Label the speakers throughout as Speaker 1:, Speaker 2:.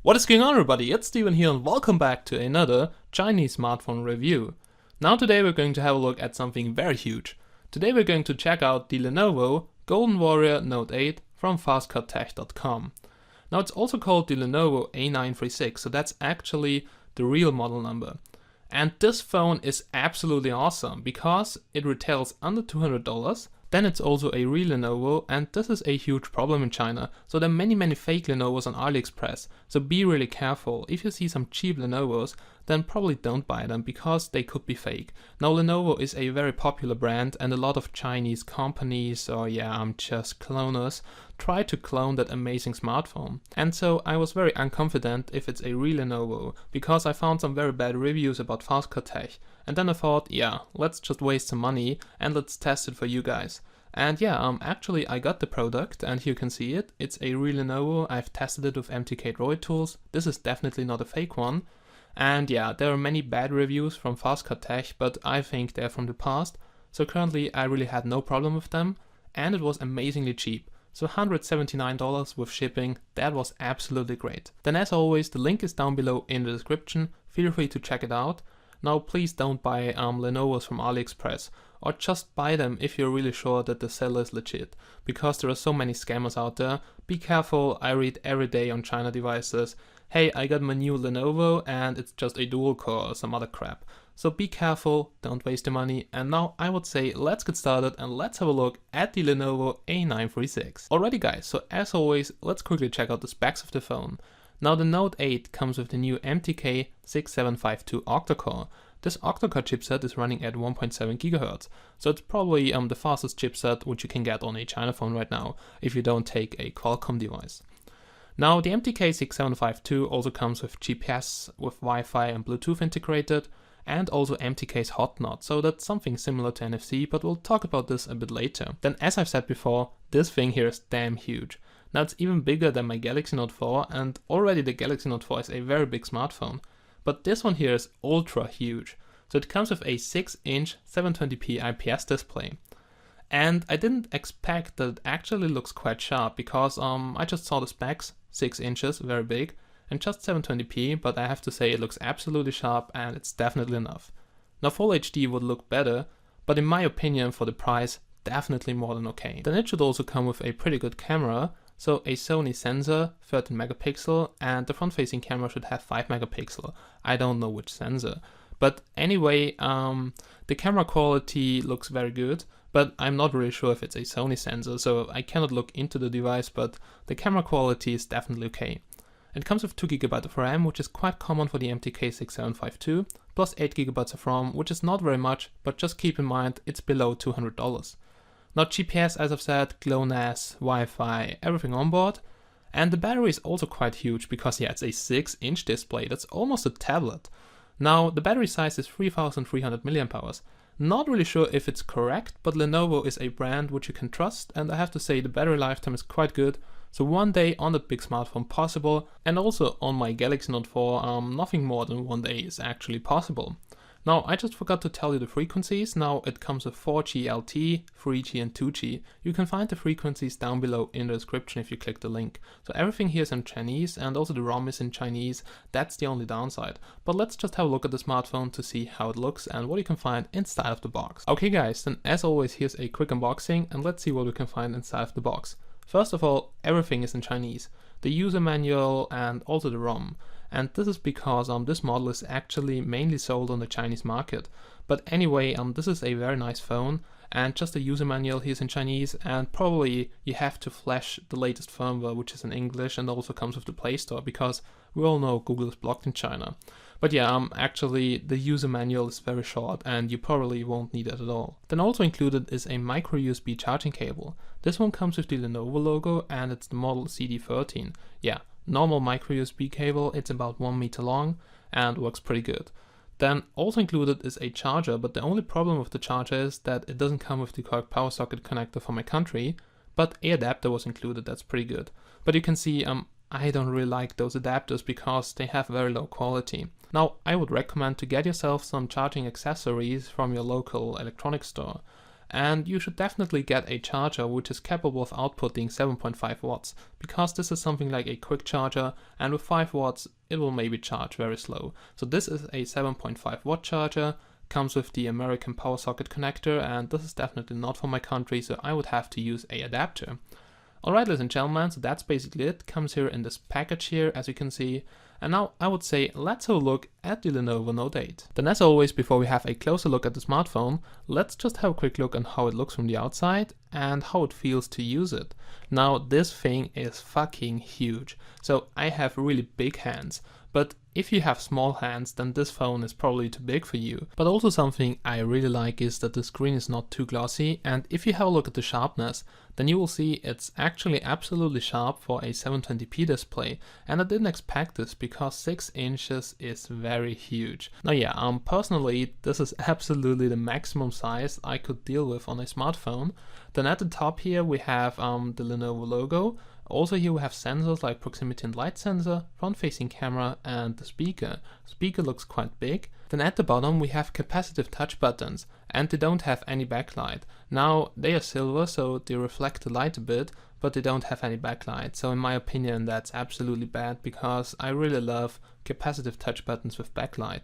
Speaker 1: What is going on, everybody? It's Steven here and welcome back to another Chinese smartphone review. Now today we're going to have a look at something very huge. Today we're going to check out the Lenovo Golden Warrior Note 8 from fastcuttech.com. Now it's also called the Lenovo A936, so that's actually the real model number. And this phone is absolutely awesome because it retails under $200. Then it's also a real Lenovo, and this is a huge problem in China. So there are many fake Lenovos on AliExpress, so be really careful. If you see some cheap Lenovos, then probably don't buy them because they could be fake. Now Lenovo is a very popular brand, and a lot of Chinese companies, or just cloners, try to clone that amazing smartphone. And so I was very unconfident if it's a real Lenovo, because I found some very bad reviews about Fastcuttech. And then I thought, let's just waste some money and let's test it for you guys. And actually I got the product, and here you can see it. It's a real Lenovo. I've tested it with MTK Droid tools. This is definitely not a fake one. And there are many bad reviews from Fastcuttech, but I think they're from the past. So currently I really had no problem with them, and it was amazingly cheap. So $179 with shipping, that was absolutely great. Then as always, the link is down below in the description. Feel free to check it out. Now please don't buy Lenovos from AliExpress, or just buy them if you're really sure that the seller is legit, because there are so many scammers out there. Be careful. I read every day on China devices, hey, I got my new Lenovo and it's just a dual core or some other crap. So be careful, don't waste your money, and now I would say let's get started and let's have a look at the Lenovo A936. Alrighty guys, so as always, let's quickly check out the specs of the phone. Now the Note 8 comes with the new MediaTEK Octa Core. This Octa Core chipset is running at 1.7 GHz, so it's probably the fastest chipset which you can get on a China phone right now, if you don't take a Qualcomm device. Now the MediaTEK also comes with GPS, with Wi-Fi and Bluetooth integrated, and also MTK's hot nod, so that's something similar to NFC, but we'll talk about this a bit later. Then as I've said before, this thing here is damn huge. Now it's even bigger than my Galaxy Note 4, and already the Galaxy Note 4 is a very big smartphone. But this one here is ultra huge. So it comes with a 6-inch 720p IPS display. And I didn't expect that it actually looks quite sharp, because I just saw the specs, 6 inches, very big, and just 720p, but I have to say it looks absolutely sharp and it's definitely enough. Now Full HD would look better, but in my opinion for the price, definitely more than okay. Then it should also come with a pretty good camera. So a Sony sensor, 13 megapixel, and the front-facing camera should have 5 megapixel. I don't know which sensor. But anyway, the camera quality looks very good, but I'm not really sure if it's a Sony sensor, so I cannot look into the device, but the camera quality is definitely okay. It comes with 2 GB of RAM, which is quite common for the MediaTEK plus 8 GB of ROM, which is not very much, but just keep in mind it's below $200. Now GPS, as I've said, GLONASS, Wi-Fi, everything on board. And the battery is also quite huge because it's a 6-inch display, that's almost a tablet. Now the battery size is 3300 mAh. Not really sure if it's correct, but Lenovo is a brand which you can trust, and I have to say the battery lifetime is quite good. So one day on that big smartphone possible, and also on my Galaxy Note 4 nothing more than one day is actually possible. Now, I just forgot to tell you the frequencies. Now it comes with 4G LTE, 3G and 2G. You can find the frequencies down below in the description if you click the link. So everything here is in Chinese, and also the ROM is in Chinese. That's the only downside. But let's just have a look at the smartphone to see how it looks and what you can find inside of the box. Okay guys, then as always, here's a quick unboxing, and let's see what we can find inside of the box. First of all, everything is in Chinese. The user manual and also the ROM. And this is because this model is actually mainly sold on the Chinese market. But anyway, this is a very nice phone, and just the user manual here is in Chinese, and probably you have to flash the latest firmware, which is in English and also comes with the Play Store, because we all know Google is blocked in China. But actually the user manual is very short and you probably won't need it at all. Then also included is a Microusb charging cable. This one comes with the Lenovo logo, and it's the model CD13. Normal Microusb cable, it's about 1 meter long and works pretty good. Then also included is a charger, but the only problem with the charger is that it doesn't come with the correct power socket connector for my country, but an adapter was included, that's pretty good. But you can see I don't really like those adapters because they have very low quality. Now I would recommend to get yourself some charging accessories from your local electronics store. And you should definitely get a charger which is capable of outputting 7.5 watts, because this is something like a quick charger, and with 5 watts it will maybe charge very slow. So this is a 7.5 watt charger, comes with the American power socket connector, and this is definitely not for my country, so I would have to use a adapter. Alright, ladies and gentlemen, so that's basically it. Comes here in this package here, as you can see. And now I would say let's have a look at the Lenovo Note 8. Then as always, before we have a closer look at the smartphone, let's just have a quick look on how it looks from the outside and how it feels to use it. Now this thing is fucking huge. So I have really big hands, but if you have small hands, then this phone is probably too big for you. But also something I really like is that the screen is not too glossy, and if you have a look at the sharpness, then you will see it's actually absolutely sharp for a 720p display. And I didn't expect this because 6 inches is very huge. Now yeah, personally this is absolutely the maximum size I could deal with on a smartphone. Then at the top here we have the Lenovo logo. Also here we have sensors like proximity and light sensor, front-facing camera, and the speaker. Speaker looks quite big. Then at the bottom we have capacitive touch buttons, and they don't have any backlight. Now they are silver, so they reflect the light a bit, but they don't have any backlight. So in my opinion that's absolutely bad, because I really love capacitive touch buttons with backlight.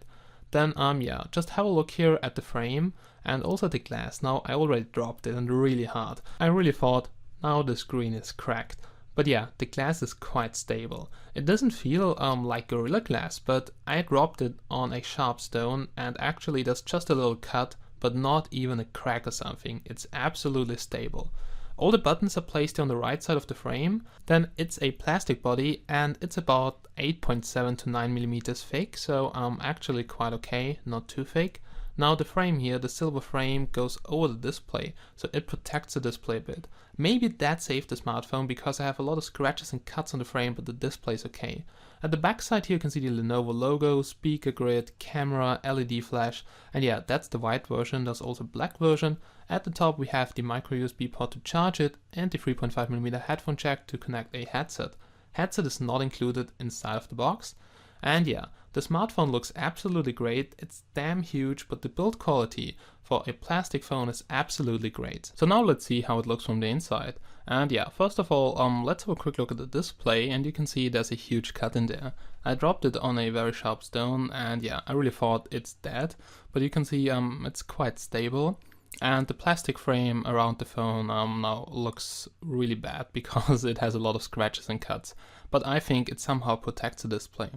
Speaker 1: Then yeah, just have a look here at the frame and also the glass. Now I already dropped it and really hard. I really thought now the screen is cracked. But yeah, the glass is quite stable. It doesn't feel like Gorilla Glass, but I dropped it on a sharp stone and actually there's just a little cut, but not even a crack or something. It's absolutely stable. All the buttons are placed on the right side of the frame. Then it's a plastic body and it's about 8.7 to 9 millimeters thick, so actually quite okay, not too thick. Now the frame here, the silver frame, goes over the display, so it protects the display a bit. Maybe that saved the smartphone because I have a lot of scratches and cuts on the frame, but the display is okay. At the back side here you can see the Lenovo logo, speaker grid, camera, LED flash, and yeah, that's the white version. There's also a black version. At the top we have the Microusb port to charge it and the 3.5mm headphone jack to connect a headset. Headset is not included inside of the box. And yeah, the smartphone looks absolutely great. It's damn huge, but the build quality for a plastic phone is absolutely great. So now let's see how it looks from the inside. And yeah, first of all, let's have a quick look at the display, and you can see there's a huge cut in there. I dropped it on a very sharp stone, and yeah, I really thought it's dead, but you can see it's quite stable. And the plastic frame around the phone now looks really bad because it has a lot of scratches and cuts, but I think it somehow protects the display.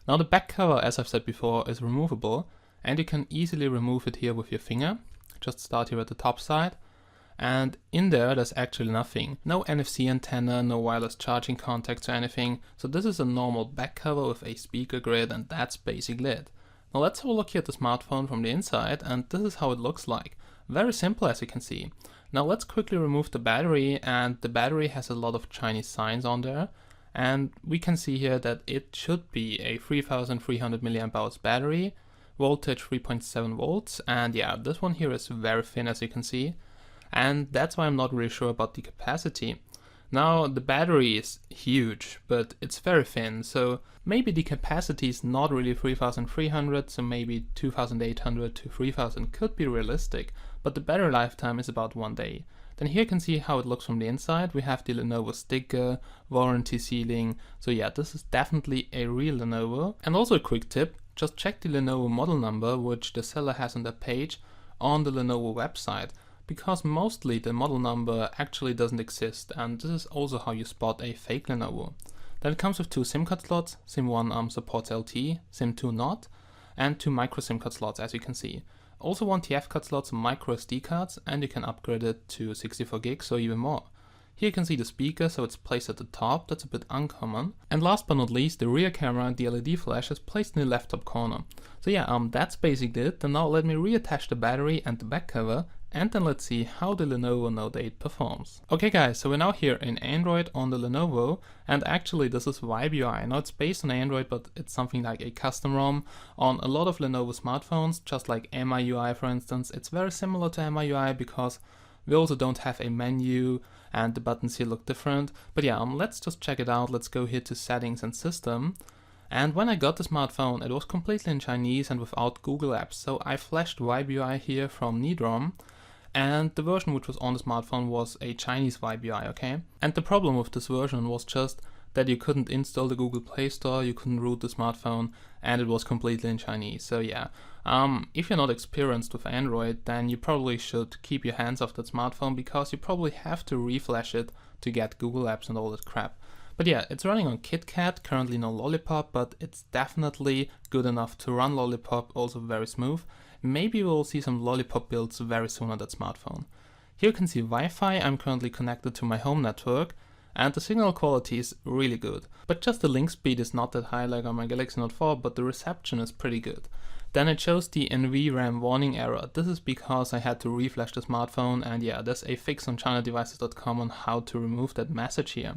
Speaker 1: Now the back cover, as I've said before, is removable, and you can easily remove it here with your finger. Just start here at the top side, and in there's actually nothing. No NFC antenna, no wireless charging contacts or anything, so this is a normal back cover with a speaker grid, and that's basically it. Now let's have a look here at the smartphone from the inside, and this is how it looks like. Very simple, as you can see. Now let's quickly remove the battery, and the battery has a lot of Chinese signs on there. And we can see here that it should be a 3300 mAh battery, voltage 3.7 volts, and yeah, this one here is very thin, as you can see, and that's why I'm not really sure about the capacity. Now the battery is huge, but it's very thin, so maybe the capacity is not really 3300, so maybe 2800 to 3000 could be realistic, but the battery lifetime is about 1 day. Then here you can see how it looks from the inside. We have the Lenovo sticker, warranty sealing. So yeah, this is definitely a real Lenovo. And also a quick tip, just check the Lenovo model number, which the seller has on their page on the Lenovo website, because mostly the model number actually doesn't exist, and this is also how you spot a fake Lenovo. Then it comes with 2 SIM card slots. SIM 1 supports LTE, SIM 2 not, and 2 micro SIM card slots, as you can see. Also 1 TF card slot, some micro SD cards, and you can upgrade it to 64 gigs or even more. Here you can see the speaker, so it's placed at the top. That's a bit uncommon. And last but not least, the rear camera and the LED flash is placed in the left top corner. So yeah, that's basically it. And now let me reattach the battery and the back cover, and then let's see how the Lenovo Note 8 performs. Okay guys, so we're now here in Android on the Lenovo, and actually this is Vibe UI. Now it's based on Android, but it's something like a custom ROM on a lot of Lenovo smartphones, just like MIUI for instance. It's very similar to MIUI because we also don't have a menu and the buttons here look different. But yeah, let's just check it out. Let's go here to settings and system. And when I got the smartphone, it was completely in Chinese and without Google Apps. So I flashed Vibe UI here from Nvram. and the version which was on the smartphone was a Chinese Vibe UI, okay? And the problem with this version was just that you couldn't install the Google Play Store, you couldn't root the smartphone, and it was completely in Chinese. So yeah, if you're not experienced with Android, then you probably should keep your hands off that smartphone, because you probably have to reflash it to get Google Apps and all that crap. But yeah, it's running on KitKat, currently no Lollipop, but it's definitely good enough to run Lollipop, also very smooth. Maybe we'll see some Lollipop builds very soon on that smartphone. Here you can see Wi-Fi. I'm currently connected to my home network, and the signal quality is really good. But just the link speed is not that high like on my Galaxy Note 4, but the reception is pretty good. Then it shows the Nvram warning error. This is because I had to reflash the smartphone, and yeah, there's a fix on chinadevices.com on how to remove that message here.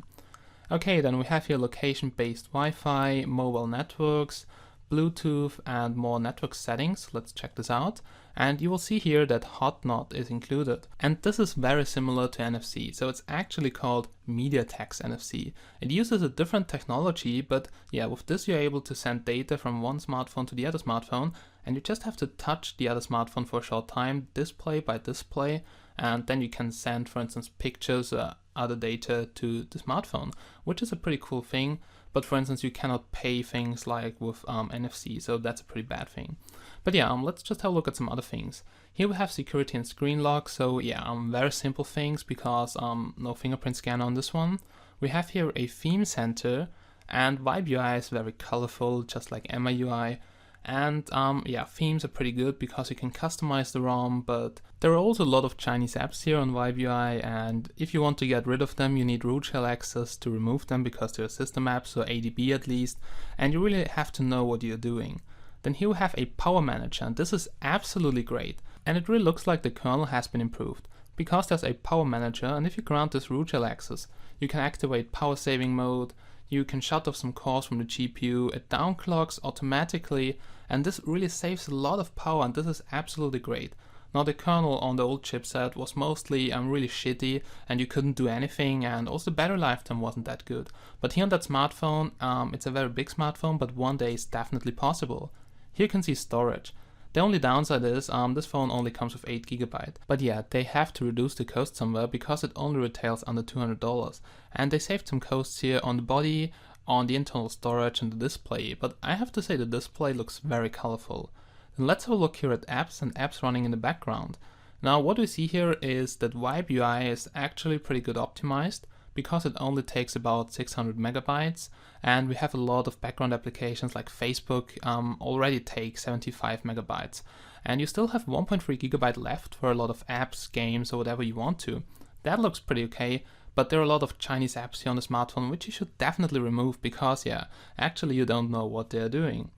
Speaker 1: Okay, then we have here location-based Wi-Fi, mobile networks, Bluetooth, and more network settings. Let's check this out. And you will see here that HotNOT is included. And this is very similar to NFC. So it's actually called MediaTEK's NFC. It uses a different technology, but yeah, with this you're able to send data from one smartphone to the other smartphone, and you just have to touch the other smartphone for a short time, display by display, and then you can send, for instance, pictures or other data to the smartphone, which is a pretty cool thing. But for instance, you cannot pay things like with NFC, so that's a pretty bad thing. But yeah, let's just have a look at some other things. Here we have security and screen lock, so yeah, very simple things because no fingerprint scanner on this one. We have here a theme center, and Vibe UI is very colorful, just like MIUI. And yeah, themes are pretty good because you can customize the ROM, but there are also a lot of Chinese apps here on Vibe UI, and if you want to get rid of them, you need root shell access to remove them because they're system apps, or ADB at least, and you really have to know what you're doing. Then here we have a power manager, and this is absolutely great, and it really looks like the kernel has been improved, because there's a power manager, and if you grant this root shell access, you can activate power saving mode, you can shut off some cores from the GPU, it downclocks automatically, and this really saves a lot of power, and this is absolutely great. Now the kernel on the old chipset was mostly really shitty, and you couldn't do anything, and also the battery lifetime wasn't that good. But here on that smartphone, it's a very big smartphone, but one day is definitely possible. Here you can see storage. The only downside is this phone only comes with 8 GB. But yeah, they have to reduce the cost somewhere because it only retails under $200. And they saved some costs here on the body, on the internal storage and the display. But I have to say the display looks very colorful. Then let's have a look here at apps and apps running in the background. Now what we see here is that Vibe UI is actually pretty good optimized, because it only takes about 600 megabytes, and we have a lot of background applications like Facebook already take 75 megabytes, and you still have 1.3 gigabyte left for a lot of apps, games, or whatever you want to. That looks pretty okay, but there are a lot of Chinese apps here on the smartphone which you should definitely remove because yeah, actually you don't know what they're doing.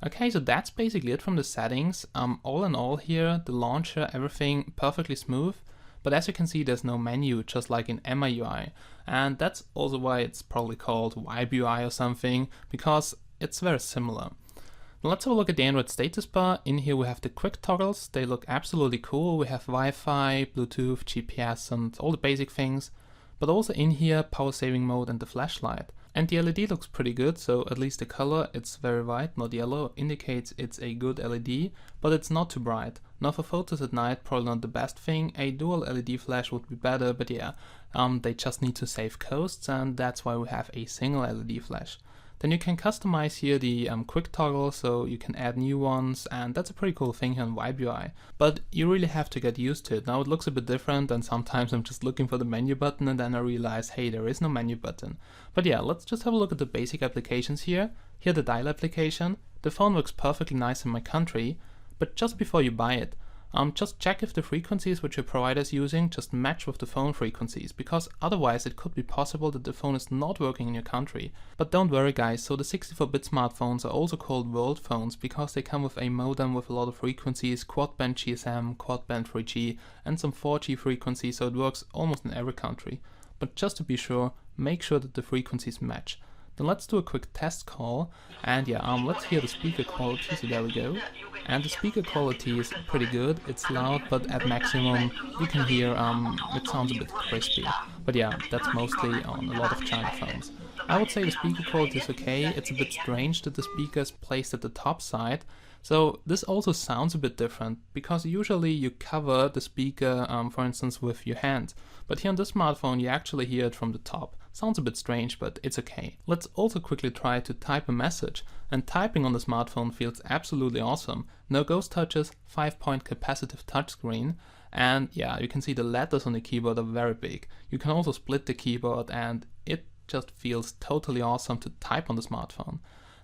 Speaker 1: Okay, so that's basically it from the settings. All in all here, the launcher, everything perfectly smooth. But as you can see, there's no menu, just like in MIUI, and that's also why it's probably called Vibe UI or something, because it's very similar. Now let's have a look at the Android status bar. In here we have the quick toggles, they look absolutely cool. We have Wi-Fi, Bluetooth, GPS and all the basic things, but also in here power saving mode and the flashlight. And the LED looks pretty good, so at least the color, it's very white, not yellow, indicates it's a good LED, but it's not too bright. Now for photos at night, probably not the best thing. A dual LED flash would be better, but yeah, they just need to save costs, and that's why we have a single LED flash. Then you can customize here the quick toggle, so you can add new ones, and that's a pretty cool thing here on Vibe UI. But you really have to get used to it. Now it looks a bit different, and sometimes I'm just looking for the menu button and then I realize, hey, there is no menu button. But yeah, let's just have a look at the basic applications here. Here the dial application. The phone works perfectly nice in my country, but just before you buy it, just check if the frequencies which your provider is using just match with the phone frequencies, because otherwise it could be possible that the phone is not working in your country. But don't worry guys, so the 64-bit smartphones are also called world phones because they come with a modem with a lot of frequencies, quad-band GSM, quad-band 3G and some 4G frequencies, so it works almost in every country. But just to be sure, make sure that the frequencies match. Then let's do a quick test call, and yeah, let's hear the speaker quality, so there we go. And the speaker quality is pretty good, it's loud, but at maximum you can hear it sounds a bit crispy. But yeah, that's mostly on a lot of China phones. I would say the speaker quality is okay. It's a bit strange that the speaker is placed at the top side. So this also sounds a bit different, because usually you cover the speaker, for instance, with your hand. But here on this smartphone, you actually hear it from the top. Sounds a bit strange, but it's okay. Let's also quickly try to type a message. And typing on the smartphone feels absolutely awesome. No ghost touches, 5-point capacitive touchscreen. And yeah, you can see the letters on the keyboard are very big. You can also split the keyboard, and it just feels totally awesome to type on the smartphone.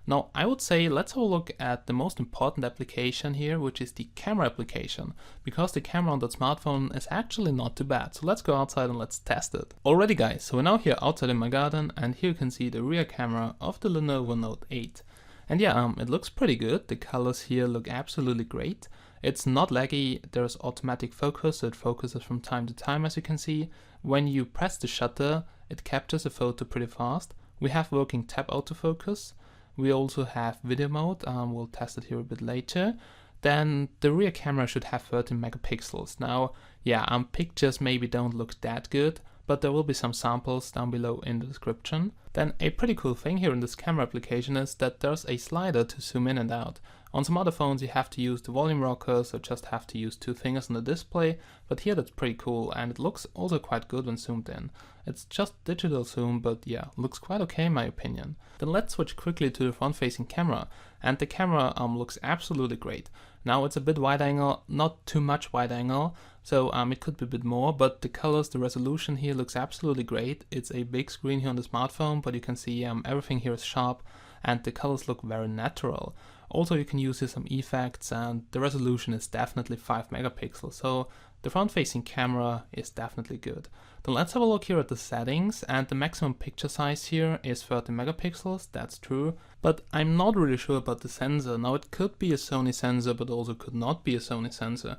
Speaker 1: Now, I would say let's have a look at the most important application here, which is the camera application, because the camera on that smartphone is actually not too bad. So let's go outside and let's test it. Alrighty guys, so we're now here outside in my garden, and here you can see the rear camera of the Lenovo Note 8. And yeah, it looks pretty good. The colors here look absolutely great. It's not laggy, there's automatic focus, so it focuses from time to time, as you can see. When you press the shutter, it captures a photo pretty fast. We have working tab autofocus. We also have video mode, we'll test it here a bit later. Then the rear camera should have 13 megapixels. Now, yeah, pictures maybe don't look that good, but there will be some samples down below in the description. Then a pretty cool thing here in this camera application is that there's a slider to zoom in and out. On some other phones you have to use the volume rocker, so just have to use 2 fingers on the display, but here that's pretty cool, and it looks also quite good when zoomed in. It's just digital zoom, but yeah, looks quite okay in my opinion. Then let's switch quickly to the front-facing camera, and the camera looks absolutely great. Now it's a bit wide angle, not too much wide angle, so it could be a bit more, but the colors, the resolution here looks absolutely great. It's a big screen here on the smartphone, but you can see everything here is sharp, and the colors look very natural. Also, you can use here some effects, and the resolution is definitely 5 megapixels, so the front-facing camera is definitely good. Then let's have a look here at the settings, and the maximum picture size here is 30 megapixels, that's true, but I'm not really sure about the sensor. Now it could be a Sony sensor, but also could not be a Sony sensor.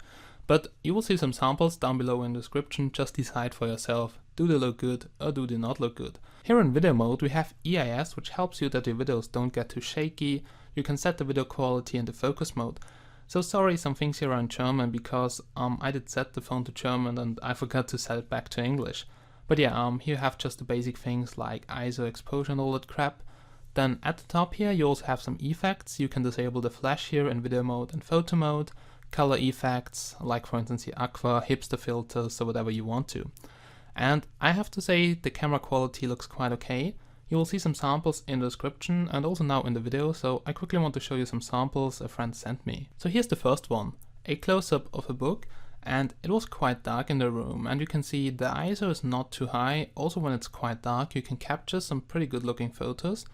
Speaker 1: But you will see some samples down below in the description, just decide for yourself. Do they look good or do they not look good? Here in video mode we have EIS, which helps you that your videos don't get too shaky. You can set the video quality and the focus mode. So sorry, some things here are in German, because I did set the phone to German and I forgot to set it back to English. But yeah, here you have just the basic things like ISO, exposure and all that crap. Then at the top here you also have some effects. You can disable the flash here in video mode and photo mode, color effects, like for instance the aqua, hipster filters, or whatever you want to. And I have to say the camera quality looks quite okay. You will see some samples in the description and also now in the video, so I quickly want to show you some samples a friend sent me. So here's the first one, a close-up of a book, and it was quite dark in the room, and you can see the ISO is not too high. Also when it's quite dark you can capture some pretty good looking photos.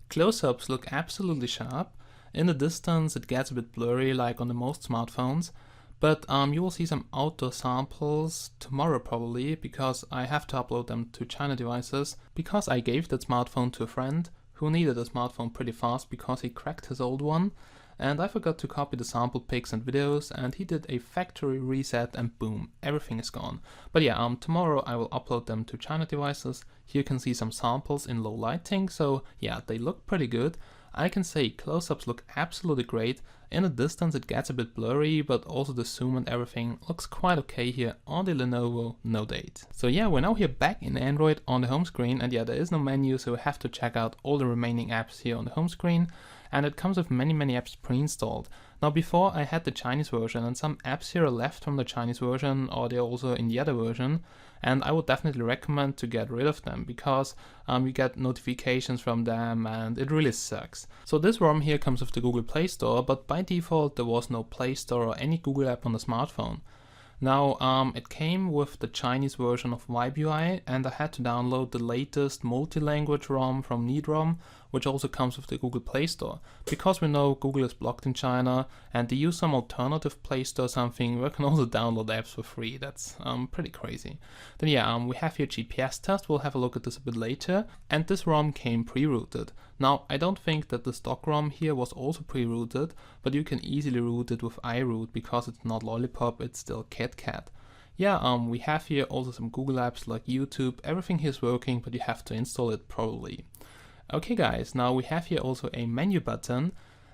Speaker 1: Close-ups look absolutely sharp. In the distance it gets a bit blurry like on the most smartphones. But you will see some outdoor samples tomorrow probably, because I have to upload them to China devices, because I gave that smartphone to a friend who needed a smartphone pretty fast because he cracked his old one, and I forgot to copy the sample pics and videos, and he did a factory reset and boom, everything is gone. But yeah, tomorrow I will upload them to China devices. Here you can see some samples in low lighting, so yeah, they look pretty good. I can say close-ups look absolutely great. In the distance it gets a bit blurry, but also the zoom and everything looks quite okay here on the Lenovo Note 8. So yeah, we're now here back in Android on the home screen, and yeah, there is no menu, so we have to check out all the remaining apps here on the home screen, and it comes with many apps pre-installed. Now before I had the Chinese version, and some apps here are left from the Chinese version, or they're also in the other version, and I would definitely recommend to get rid of them, because you get notifications from them and it really sucks. So this ROM here comes with the Google Play Store, but by default there was no Play Store or any Google app on the smartphone. Now it came with the Chinese version of Vibe UI, and I had to download the latest multi-language ROM from Nvram, which also comes with the Google Play Store. Because we know Google is blocked in China and they use some alternative Play Store or something, we can also download apps for free. That's pretty crazy. Then yeah, we have here GPS test, we'll have a look at this a bit later, and this ROM came pre-rooted. Now I don't think that the stock ROM here was also pre-rooted, but you can easily root it with iRoot because it's not Lollipop, it's still KitKat. Yeah, we have here also some Google apps like YouTube. Everything here is working, but you have to install it probably. Okay guys, now we have here also a menu button,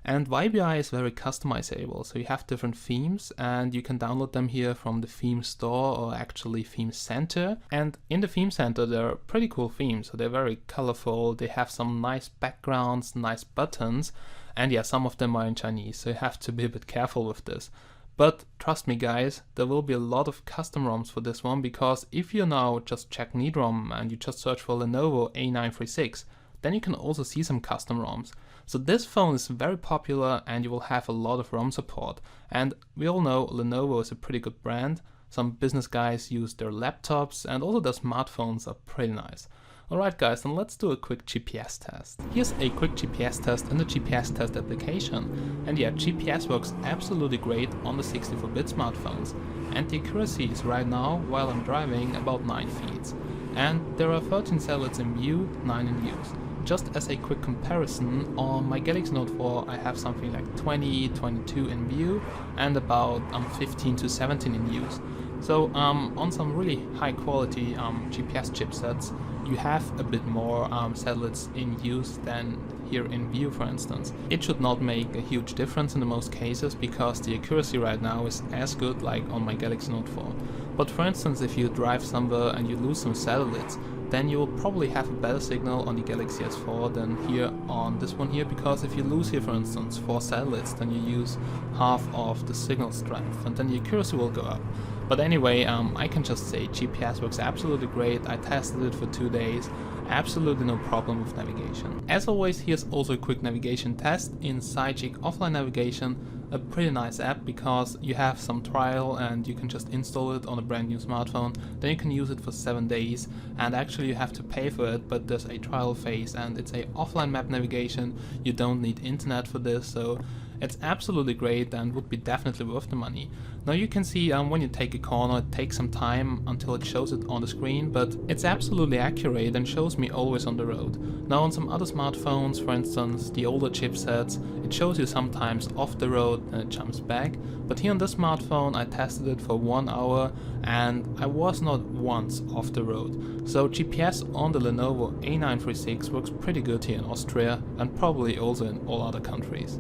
Speaker 1: And YBI is very customizable, so you have different themes and you can download them here from the theme store or actually theme center. And in the theme center there are pretty cool themes, so they're very colorful, they have some nice backgrounds, nice buttons, and yeah, some of them are in Chinese, so you have to be a bit careful with this. But trust me guys, there will be a lot of custom ROMs for this one, because if you now just check Nvram and you just search for Lenovo A936, then you can also see some custom ROMs. So this phone is very popular and you will have a lot of ROM support. And we all know Lenovo is a pretty good brand. Some business guys use their laptops and also their smartphones are pretty nice. Alright guys, then let's do a quick GPS test. Here's a quick GPS test in the GPS test application. And yeah, GPS works absolutely great on the 64-bit smartphones. And the accuracy is right now, while I'm driving, about 9 feet. And there are 13 satellites in view, 9 in use. Just as a quick comparison, on my Galaxy Note 4 I have something like 20, 22 in view and about 15 to 17 in use. So on some really high quality GPS chipsets you have a bit more satellites in use than here in view, for instance. It should not make a huge difference in the most cases because the accuracy right now is as good like on my Galaxy Note 4. But for instance, if you drive somewhere and you lose some satellites, then you will probably have a better signal on the Galaxy S4 than here on this one here, because if you lose here for instance 4 satellites, then you use half of the signal strength and then the accuracy will go up. But anyway, I can just say GPS works absolutely great. I tested it for 2 days, absolutely no problem with navigation. As always, here's also a quick navigation test in Cygic Offline Navigation, a pretty nice app because you have some trial and you can just install it on a brand new smartphone, then you can use it for 7 days and actually you have to pay for it, but there's a trial phase and it's a offline map navigation. You don't need internet for this, so it's absolutely great and would be definitely worth the money. Now you can see when you take a corner it takes some time until it shows it on the screen, but it's absolutely accurate and shows me always on the road. Now on some other smartphones, for instance the older chipsets, it shows you sometimes off the road and it jumps back, but here on this smartphone I tested it for 1 hour and I was not once off the road. So GPS on the Lenovo A936 works pretty good here in Austria and probably also in all other countries.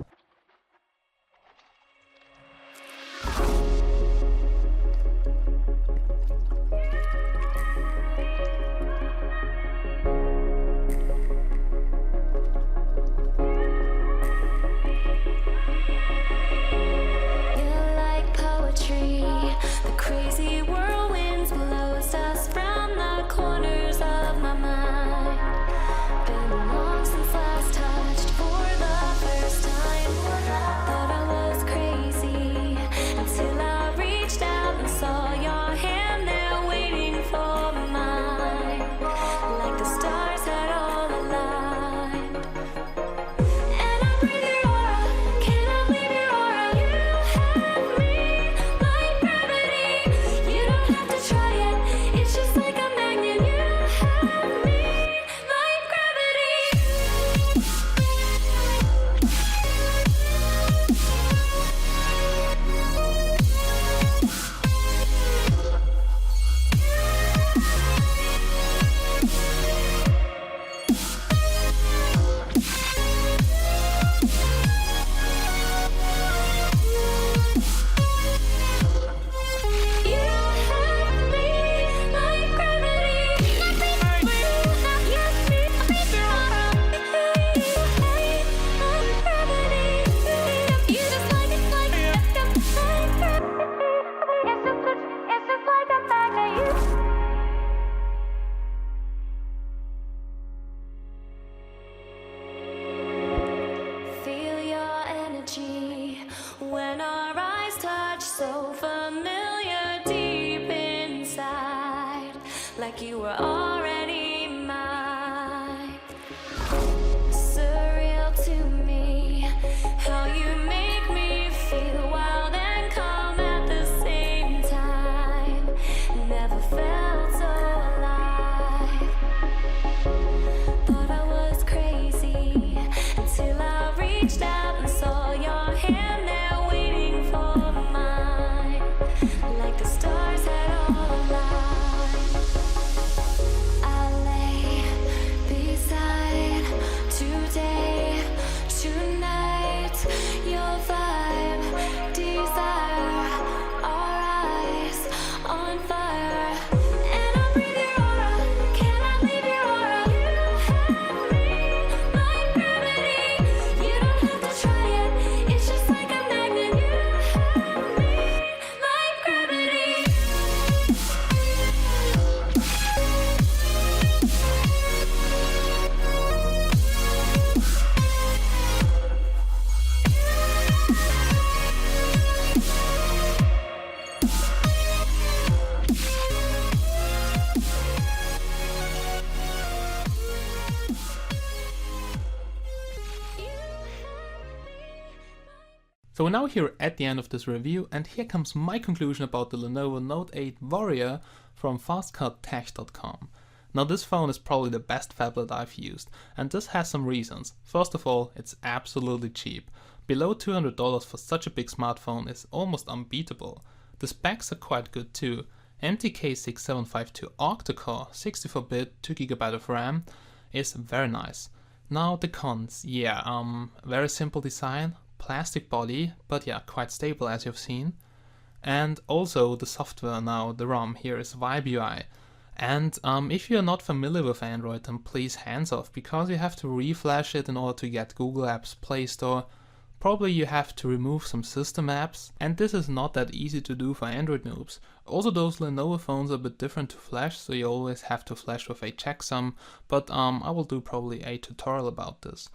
Speaker 2: When our eyes touch, so familiar deep inside, like you were already mine. Surreal to me, how you make me feel wild and calm at the same time. Never felt so alive. Thought I was crazy until I reached out and saw your hand there waiting for mine, like the stars had all aligned.
Speaker 1: So we're now here at the end of this review, and here comes my conclusion about the Lenovo Note 8 Warrior from fastcardtech.com. Now this phone is probably the best phablet I've used, and this has some reasons. First of all, it's absolutely cheap. Below $200 for such a big smartphone is almost unbeatable. The specs are quite good too. MediaTek Octa Core, 64-bit, 2GB of RAM is very nice. Now the cons, very simple design, plastic body, but yeah, quite stable as you've seen. And also the software now, the ROM here is Vibe UI. And if you're not familiar with Android, then please hands off, because you have to reflash it in order to get Google Apps, Play Store. Probably you have to remove some system apps, and this is not that easy to do for Android noobs. Also, those Lenovo phones are a bit different to flash, so you always have to flash with a checksum, but I will do probably a tutorial about this.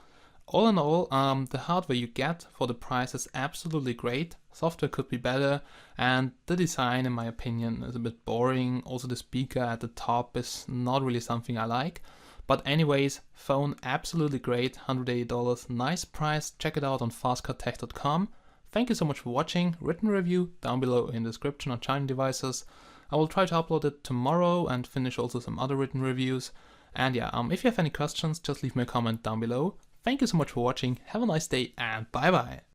Speaker 1: All in all, the hardware you get for the price is absolutely great. Software could be better, and the design, in my opinion, is a bit boring. Also, the speaker at the top is not really something I like. But anyways, phone absolutely great, $180, nice price. Check it out on fastcardtech.com. Thank you so much for watching. Written review down below in the description on China devices. I will try to upload it tomorrow and finish also some other written reviews. And yeah, if you have any questions, just leave me a comment down below. Thank you so much for watching. Have a nice day and bye bye.